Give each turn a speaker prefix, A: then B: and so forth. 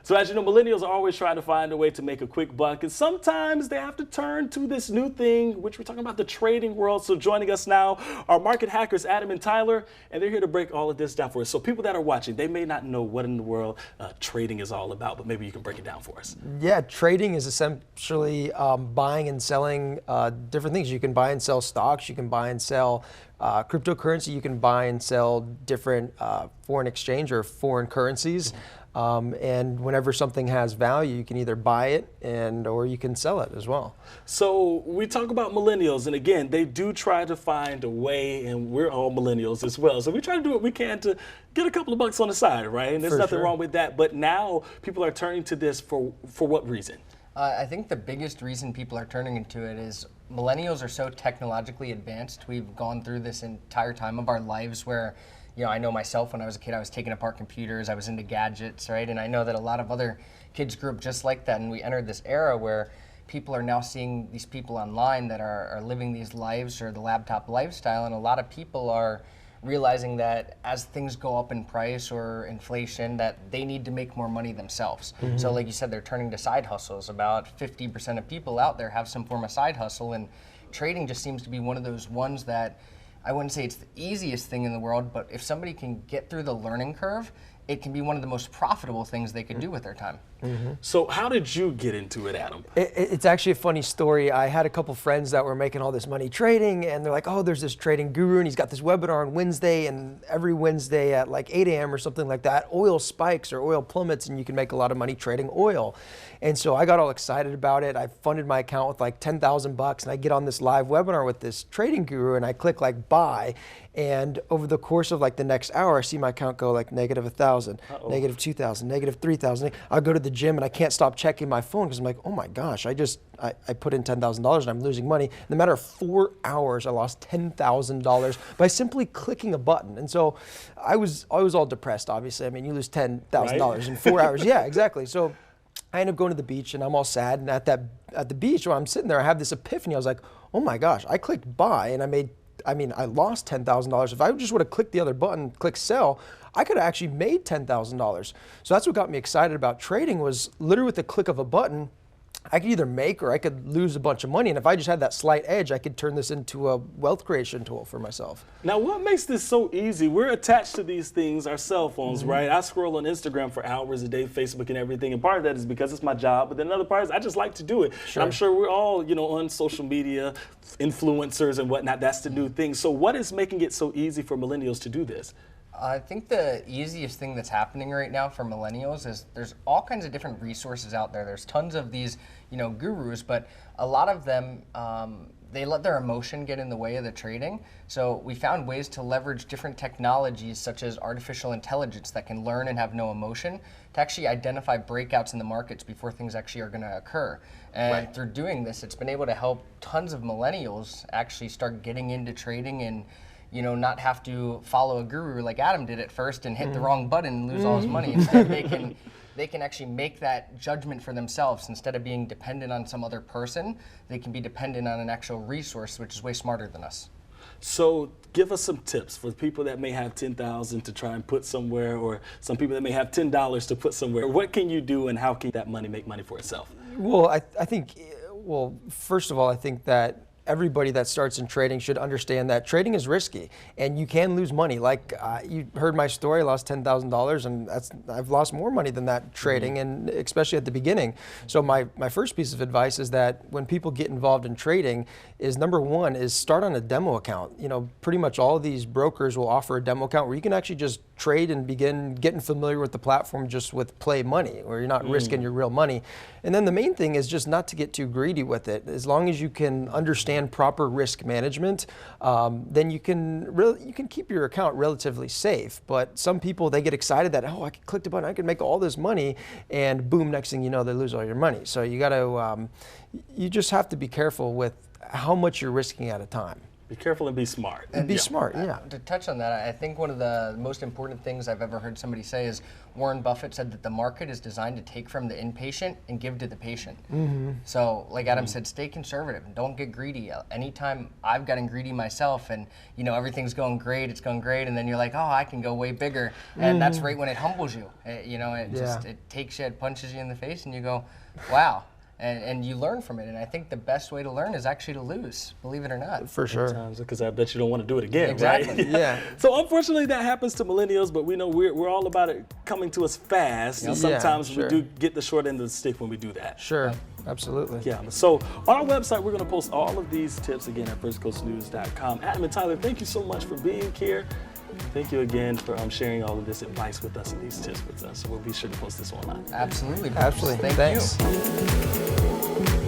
A: So as you know, millennials are always trying to find a way to make a quick buck, and sometimes they have to turn to this new thing, which we're talking about, the trading world. So joining us now are market hackers Adam and Tyler, and they're here to break all of this down for us. So people that are watching, they may not know what in the world trading is all about, but maybe you can break it down for us.
B: Yeah, trading is essentially buying and selling different things. You can buy and sell stocks, you can buy and sell cryptocurrency, you can buy and sell different foreign exchange or foreign currencies. And whenever something has value, you can either buy it or you can sell it as well.
A: So we talk about millennials, and again, they do try to find a way, and we're all millennials as well. So we try to do what we can to get a couple of bucks on the side, right? And there's nothing wrong with that. But now people are turning to this for what reason?
C: I think the biggest reason people are turning into it is millennials are so technologically advanced. We've gone through this entire time of our lives where, you know, I know myself when I was a kid, I was taking apart computers, I was into gadgets, right? And I know that a lot of other kids grew up just like that, and we entered this era where people are now seeing these people online that are living these lives or the laptop lifestyle, and a lot of people are realizing that as things go up in price or inflation, that they need to make more money themselves. So like you said, they're turning to side hustles. About 50% of people out there have some form of side hustle, and trading just seems to be one of those ones that I wouldn't say it's the easiest thing in the world, but if somebody can get through the learning curve, it can be one of the most profitable things they could do with their time.
A: So how did you get into it, Adam?
B: It's actually a funny story. I had a couple friends that were making all this money trading, and they're like, oh, there's this trading guru, and he's got this webinar on Wednesday, and every Wednesday at like 8 a.m. or something like that, oil spikes or oil plummets, and you can make a lot of money trading oil. And so I got all excited about it. I funded my account with like 10,000 bucks, and I get on this live webinar with this trading guru, and I click like buy. And over the course of like the next hour, I see my account go like negative 1,000, negative 2,000, negative 3,000. I'll go to the gym and I can't stop checking my phone because I'm like, oh my gosh, I put in $10,000 and I'm losing money. In a matter of 4 hours, I lost $10,000 by simply clicking a button. And so I was all depressed, obviously. I mean, you lose $10,000 in 4 hours. Yeah, exactly. So I end up going to the beach and I'm all sad. And at the beach while I'm sitting there, I have this epiphany. I was like, oh my gosh, I clicked buy and I lost $10,000. If I just would have clicked the other button, click sell, I could have actually made $10,000. So that's what got me excited about trading, was literally with the click of a button, I could either make or I could lose a bunch of money. And if I just had that slight edge, I could turn this into a wealth creation tool for myself.
A: Now, what makes this so easy? We're attached to these things, our cell phones, right? I scroll on Instagram for hours a day, Facebook and everything. And part of that is because it's my job. But then another part is I just like to do it.
B: Sure.
A: I'm sure we're all, on social media, influencers and whatnot. That's the new thing. So what is making it so easy for millennials to do this?
C: I think the easiest thing that's happening right now for millennials is there's all kinds of different resources out there. There's tons of these, gurus, but a lot of them, they let their emotion get in the way of the trading. So we found ways to leverage different technologies such as artificial intelligence that can learn and have no emotion to actually identify breakouts in the markets before things actually are going to occur. And through doing this, it's been able to help tons of millennials actually start getting into trading and not have to follow a guru like Adam did at first and hit the wrong button and lose all his money. Instead, they can actually make that judgment for themselves. Instead of being dependent on some other person, they can be dependent on an actual resource, which is way smarter than us.
A: So give us some tips for people that may have $10,000 to try and put somewhere, or some people that may have $10 to put somewhere. What can you do, and how can that money make money for itself?
B: Well, I think, first of all, I think that everybody that starts in trading should understand that trading is risky and you can lose money. Like you heard my story, I lost $10,000 and I've lost more money than that trading, and especially at the beginning. So my first piece of advice is that when people get involved in trading is, number one, is start on a demo account. Pretty much all of these brokers will offer a demo account where you can actually just trade and begin getting familiar with the platform just with play money, where you're not risking your real money. And then the main thing is just not to get too greedy with it. As long as you can understand proper risk management, then you can keep your account relatively safe. But some people, they get excited that, I clicked a button, I can make all this money, and boom, next thing you know, they lose all your money. So you just have to be careful with how much you're risking at a time.
A: Be careful and be smart.
B: And be smart, yeah.
C: To touch on that, I think one of the most important things I've ever heard somebody say is Warren Buffett said that the market is designed to take from the impatient and give to the patient. So, like Adam said, stay conservative. Don't get greedy. Anytime I've gotten greedy myself, and everything's going great, it's going great, and then you're like, oh, I can go way bigger, and that's right when it humbles you. It takes you, it punches you in the face, and you go, wow. And you learn from it, and I think the best way to learn is actually to lose, believe it or not.
B: For sure.
A: Because I bet you don't want to do it again,
C: Exactly.
A: right?
B: Yeah.
A: So unfortunately, that happens to millennials, but we know we're all about it coming to us fast. And sometimes
B: sure.
A: we do get the short end of the stick when we do that.
B: Sure, absolutely.
A: Yeah. So on our website, we're going to post all of these tips again at firstcoastnews.com. Adam and Tyler, thank you so much for being here. Thank you again for sharing all of this advice with us and these tips with us. So we'll be sure to post this online.
C: Absolutely.
B: Absolutely.
C: Thank you.
B: Thanks.